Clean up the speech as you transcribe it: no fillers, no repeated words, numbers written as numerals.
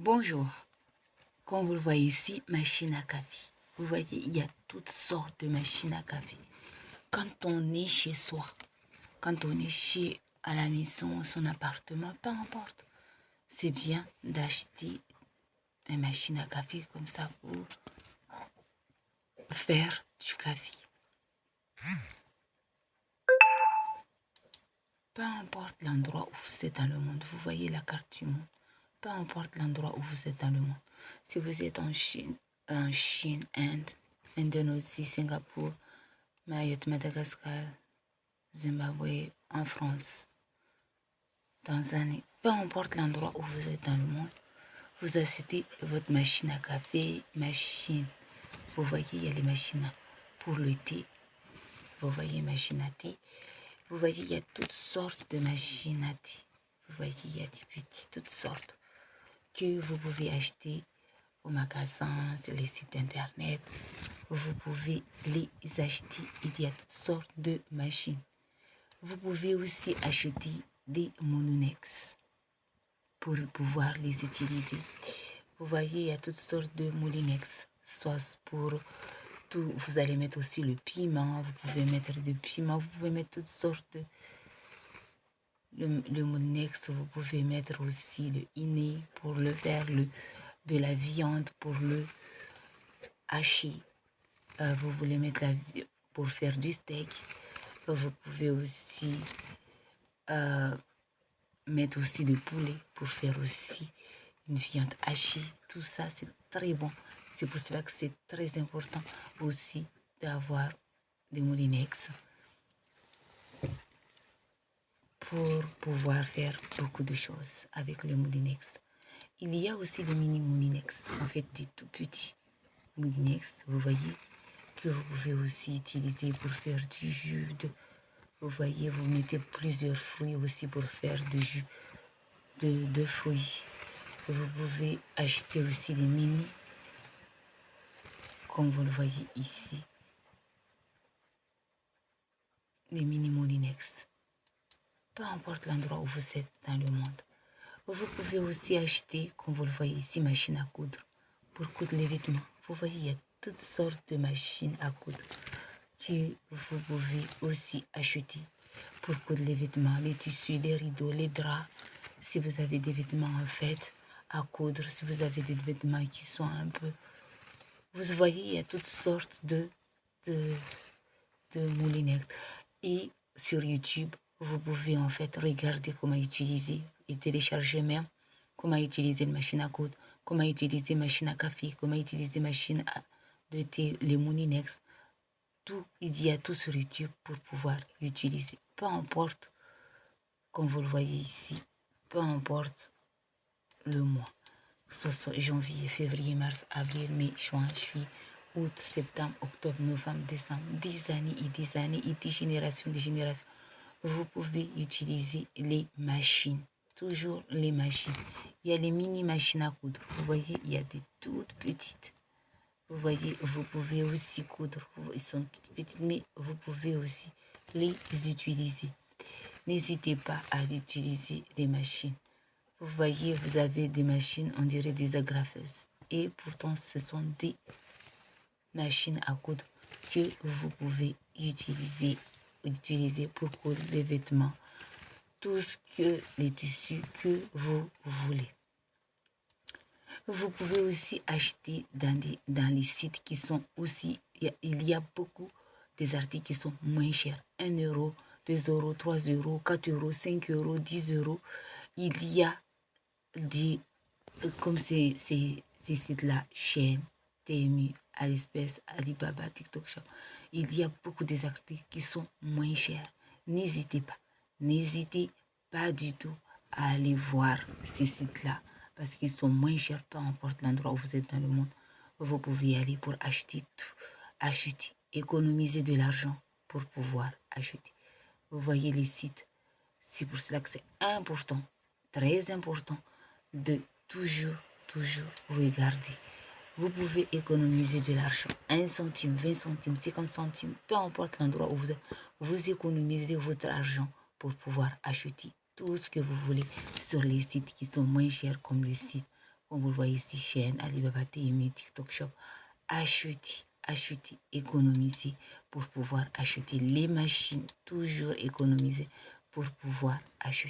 Bonjour, comme vous le voyez ici, machine à café. Vous voyez, il y a toutes sortes de machines à café. Quand on est chez soi, quand on est à la maison, son appartement, peu importe, c'est bien d'acheter une machine à café comme ça pour faire du café. Peu importe l'endroit où vous êtes dans le monde, vous voyez la carte du monde. Peu importe l'endroit où vous êtes dans le monde. Si vous êtes en Chine, Inde, Indonésie, Singapour, Mayotte, Madagascar, Zimbabwe, en France, Tanzanie, peu importe l'endroit où vous êtes dans le monde, vous achetez votre machine à café, machine. Vous voyez, il y a les machines pour le thé. Vous voyez, machine à thé. Vous voyez, il y a toutes sortes de machines à thé. Vous voyez, il y a des petits, toutes sortes que vous pouvez acheter au magasin, sur les sites internet. Vous pouvez les acheter. Il y a toutes sortes de machines. Vous pouvez aussi acheter des Moulinex pour pouvoir les utiliser. Vous voyez, il y a toutes sortes de Moulinex. Soit pour tout, vous allez mettre aussi le piment. Vous pouvez mettre du piment. Vous pouvez mettre toutes sortes de... Le Moulinex, vous pouvez mettre aussi le iné pour le faire, de la viande pour le hacher. Vous voulez mettre pour faire du steak. Vous pouvez aussi mettre aussi du poulet pour faire aussi une viande hachée. Tout ça, c'est très bon. C'est pour cela que c'est très important aussi d'avoir des Moulinex pour pouvoir faire beaucoup de choses avec les Moulinex. Il y a aussi les mini Moulinex, en fait des tout petits Moulinex, vous voyez, que vous pouvez aussi utiliser pour faire du jus. Vous voyez, vous mettez plusieurs fruits aussi pour faire du jus de fruits. Vous pouvez acheter aussi des mini, comme vous le voyez ici, les mini Moulinex. Peu importe l'endroit où vous êtes dans le monde. Vous pouvez aussi acheter, comme vous le voyez ici, machine à coudre pour coudre les vêtements. Vous voyez, il y a toutes sortes de machines à coudre que vous pouvez aussi acheter pour coudre les vêtements, les tissus, les rideaux, les draps. Si vous avez des vêtements en fait à coudre, si vous avez des vêtements qui sont un peu... Vous voyez, il y a toutes sortes de Moulinex. Et sur YouTube, vous pouvez en fait regarder comment utiliser et télécharger même comment utiliser une machine à coudre, comment utiliser une machine à café, comment utiliser une machine de thé, les Moulinex. Tout, il y a tout sur YouTube pour pouvoir utiliser. Peu importe, comme vous le voyez ici, peu importe le mois, que ce soit janvier, février, mars, avril, mai, juin, juillet, août, septembre, octobre, novembre, décembre, 10 années et des générations, vous pouvez utiliser les machines. Toujours les machines. Il y a les mini machines à coudre. Vous voyez, il y a des toutes petites. Vous voyez, vous pouvez aussi coudre. Ils sont toutes petites, mais vous pouvez aussi les utiliser. N'hésitez pas à utiliser les machines. Vous voyez, vous avez des machines, on dirait des agrafeuses. Et pourtant, ce sont des machines à coudre que vous pouvez utiliser pour coudre les vêtements. Tout ce que les tissus que vous voulez. Vous pouvez aussi acheter dans les sites qui sont aussi, il y a beaucoup des articles qui sont moins chers. 1 euro, 2 euros, 3 euros, 4 euros, 5 euros, 10 euros. Il y a des, comme ces sites-là, Shein, Temu, AliExpress, Alibaba, TikTok Shop. Il y a beaucoup des articles qui sont moins chers. N'hésitez pas du tout à aller voir ces sites-là parce qu'ils sont moins chers, peu importe l'endroit où vous êtes dans le monde. Vous pouvez y aller pour acheter tout, acheter, économiser de l'argent pour pouvoir acheter. Vous voyez les sites, c'est pour cela que c'est important, très important de toujours regarder. Vous pouvez économiser de l'argent, 1 centime, 20 centimes, 50 centimes, peu importe l'endroit où vous êtes, vous économisez votre argent pour pouvoir acheter tout ce que vous voulez sur les sites qui sont moins chers comme le site Comme vous le voyez ici, chaîne, Alibaba, TMU, TikTok Shop. Acheter, économiser pour pouvoir acheter les machines. Toujours économiser pour pouvoir acheter.